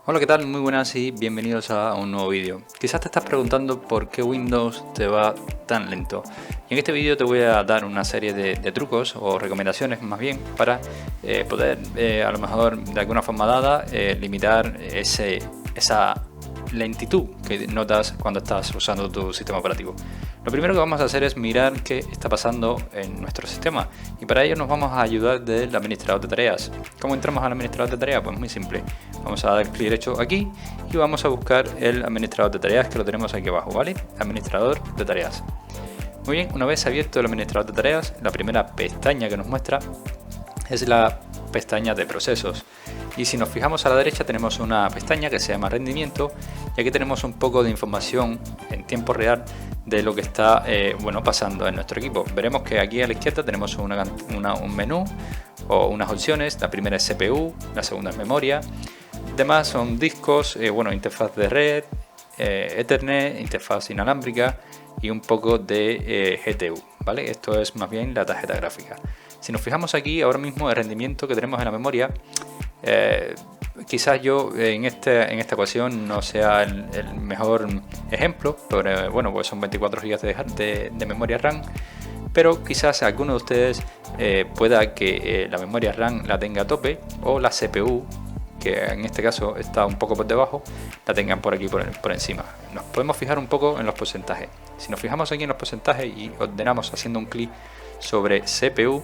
Hola, ¿qué tal? Muy buenas y bienvenidos a un nuevo vídeo. Quizás te estás preguntando por qué Windows te va tan lento. Y en este vídeo te voy a dar una serie de trucos o recomendaciones más bien para poder, a lo mejor de alguna forma dada, limitar esa lentitud que notas cuando estás usando tu sistema operativo. Lo primero que vamos a hacer es mirar qué está pasando en nuestro sistema, y para ello nos vamos a ayudar del administrador de tareas. ¿Cómo entramos al administrador de tareas? Pues muy simple, vamos a dar clic derecho aquí y vamos a buscar el administrador de tareas, que lo tenemos aquí abajo, ¿vale? Administrador de tareas. Muy bien, una vez abierto el administrador de tareas, la primera pestaña que nos muestra es la pestaña de procesos, y si nos fijamos a la derecha tenemos una pestaña que se llama rendimiento, y aquí tenemos un poco de información en tiempo real de lo que está pasando en nuestro equipo. Veremos que aquí a la izquierda tenemos un menú o unas opciones. La primera es CPU, la segunda es memoria, demás son discos, interfaz de red, Ethernet, interfaz inalámbrica y un poco de GTU, ¿vale? Esto es más bien la tarjeta gráfica. Si nos fijamos aquí ahora mismo el rendimiento que tenemos en la memoria, quizás yo en esta ocasión no sea el mejor ejemplo, pero bueno, pues son 24 GB de memoria RAM, pero quizás alguno de ustedes pueda que la memoria RAM la tenga a tope, o la CPU, que en este caso está un poco por debajo, la tengan por aquí por encima. Nos podemos fijar un poco en los porcentajes. Si nos fijamos aquí en los porcentajes y ordenamos haciendo un clic sobre CPU,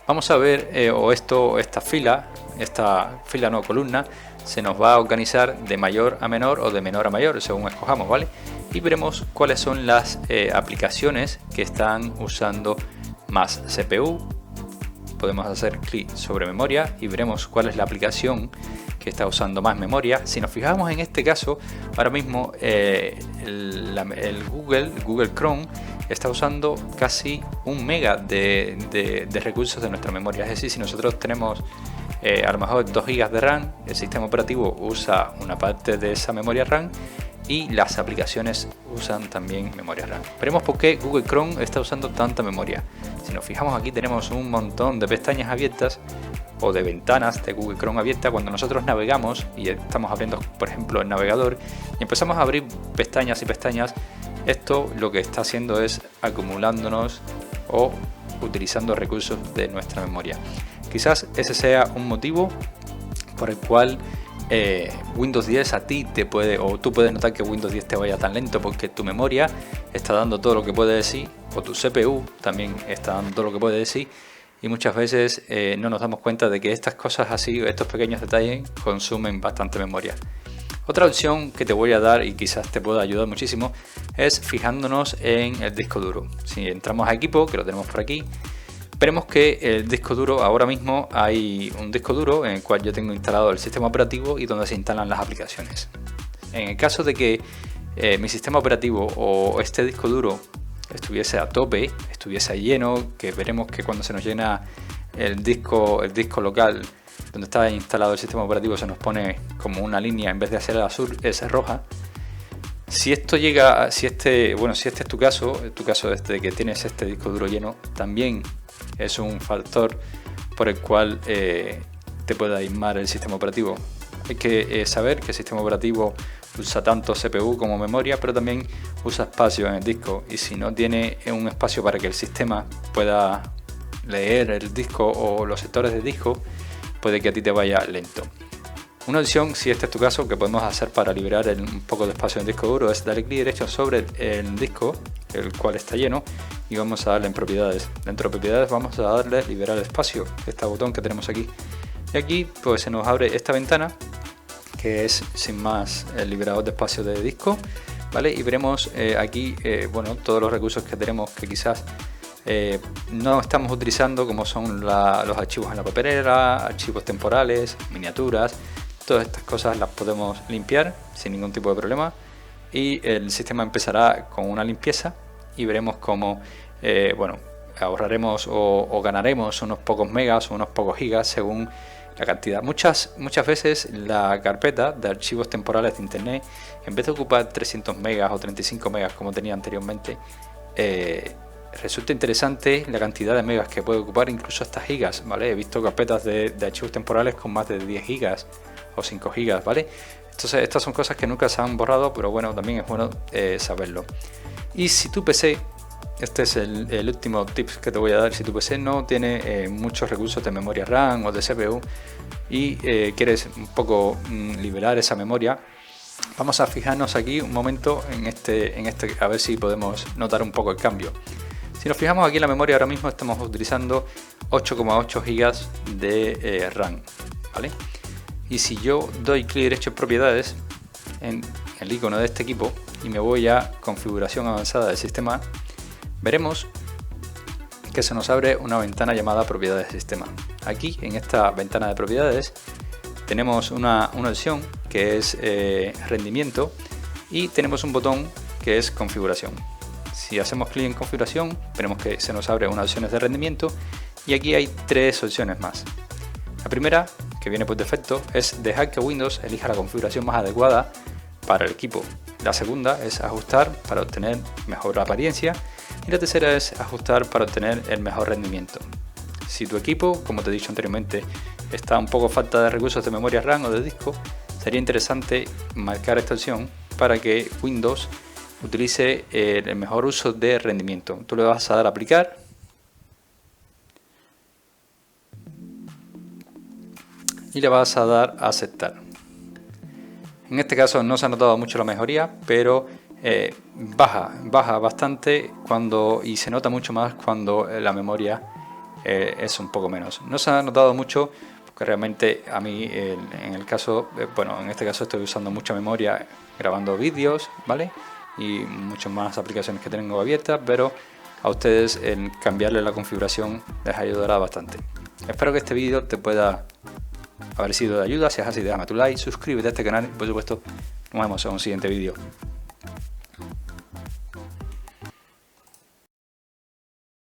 vamos a ver, esta fila no, columna, se nos va a organizar de mayor a menor o de menor a mayor, según escojamos, ¿vale? Y veremos cuáles son las aplicaciones que están usando más CPU. Podemos hacer clic sobre memoria y veremos cuál es la aplicación que está usando más memoria. Si nos fijamos en este caso, ahora mismo el Google Chrome está usando casi 1 mega de recursos de nuestra memoria. Es decir, si nosotros tenemos a lo mejor 2 GB de RAM, el sistema operativo usa una parte de esa memoria RAM y las aplicaciones usan también memoria RAM. Veremos por qué Google Chrome está usando tanta memoria. Si nos fijamos aquí tenemos un montón de pestañas abiertas o de ventanas de Google Chrome abierta. Cuando nosotros navegamos y estamos abriendo, por ejemplo, el navegador y empezamos a abrir pestañas y pestañas, esto lo que está haciendo es acumulándonos o utilizando recursos de nuestra memoria. Quizás ese sea un motivo por el cual Windows 10 a ti te puede, o tú puedes notar que Windows 10 te vaya tan lento, porque tu memoria está dando todo lo que puede decir, o tu CPU también está dando todo lo que puede decir, y muchas veces no nos damos cuenta de que estas cosas así, estos pequeños detalles, consumen bastante memoria. Otra opción que te voy a dar y quizás te pueda ayudar muchísimo es fijándonos en el disco duro. Si entramos a equipo, que lo tenemos por aquí, veremos que el disco duro, ahora mismo hay un disco duro en el cual yo tengo instalado el sistema operativo y donde se instalan las aplicaciones. En el caso de que mi sistema operativo o este disco duro estuviese a tope, estuviese lleno, que veremos que cuando se nos llena el disco local donde está instalado el sistema operativo se nos pone como una línea, en vez de ser azul es roja. Si esto llega, si este es tu caso de que tienes este disco duro lleno, también es un factor por el cual te puede aismar el sistema operativo. Hay que saber que el sistema operativo usa tanto CPU como memoria, pero también usa espacio en el disco, y si no tiene un espacio para que el sistema pueda leer el disco o los sectores del disco, puede que a ti te vaya lento. Una opción, si este es tu caso, que podemos hacer para liberar un poco de espacio en el disco duro, es darle clic derecho sobre el disco, el cual está lleno, y vamos a darle en propiedades. Dentro de propiedades vamos a darle liberar espacio, este botón que tenemos aquí. Y aquí pues se nos abre esta ventana, que es sin más el liberador de espacio de disco, ¿vale? Y veremos aquí todos los recursos que tenemos que quizás no estamos utilizando, como son los archivos en la papelera, archivos temporales, miniaturas. Todas estas cosas las podemos limpiar sin ningún tipo de problema, y el sistema empezará con una limpieza y veremos cómo ahorraremos o ganaremos unos pocos megas o unos pocos gigas según la cantidad. Muchas veces la carpeta de archivos temporales de internet, en vez de ocupar 300 megas o 35 megas como tenía anteriormente, resulta interesante la cantidad de megas que puede ocupar, incluso hasta gigas, ¿vale? He visto carpetas de archivos temporales con más de 10 gigas o 5 gigas, ¿vale? Entonces estas son cosas que nunca se han borrado, pero bueno, también es bueno saberlo. Y si tu PC, este es el último tip que te voy a dar, si tu PC no tiene muchos recursos de memoria RAM o de CPU y quieres un poco liberar esa memoria, vamos a fijarnos aquí un momento en este, a ver si podemos notar un poco el cambio. Si nos fijamos aquí en la memoria, ahora mismo estamos utilizando 8,8 GB de RAM, ¿vale? Y si yo doy clic derecho en propiedades, en el icono de este equipo, y me voy a configuración avanzada del sistema, veremos que se nos abre una ventana llamada propiedades de sistema. Aquí en esta ventana de propiedades tenemos una opción que es rendimiento y tenemos un botón que es configuración. Si hacemos clic en configuración, veremos que se nos abre unas opciones de rendimiento y aquí hay tres opciones más. La primera, que viene por defecto, es dejar que Windows elija la configuración más adecuada para el equipo. La segunda es ajustar para obtener mejor apariencia y la tercera es ajustar para obtener el mejor rendimiento. Si tu equipo, como te he dicho anteriormente, está un poco falta de recursos de memoria RAM o de disco, sería interesante marcar esta opción para que Windows utilice el mejor uso de rendimiento. Tú le vas a dar a aplicar y le vas a dar a aceptar. En este caso no se ha notado mucho la mejoría, pero baja bastante y se nota mucho más cuando la memoria es un poco menos. No se ha notado mucho porque realmente a mí en este caso estoy usando mucha memoria grabando vídeos, ¿vale? Y muchas más aplicaciones que tengo abiertas, pero a ustedes en cambiarle la configuración les ayudará bastante. Espero que este vídeo te pueda haber sido de ayuda. Si es así, déjame tu like, suscríbete a este canal y por supuesto nos vemos en un siguiente vídeo.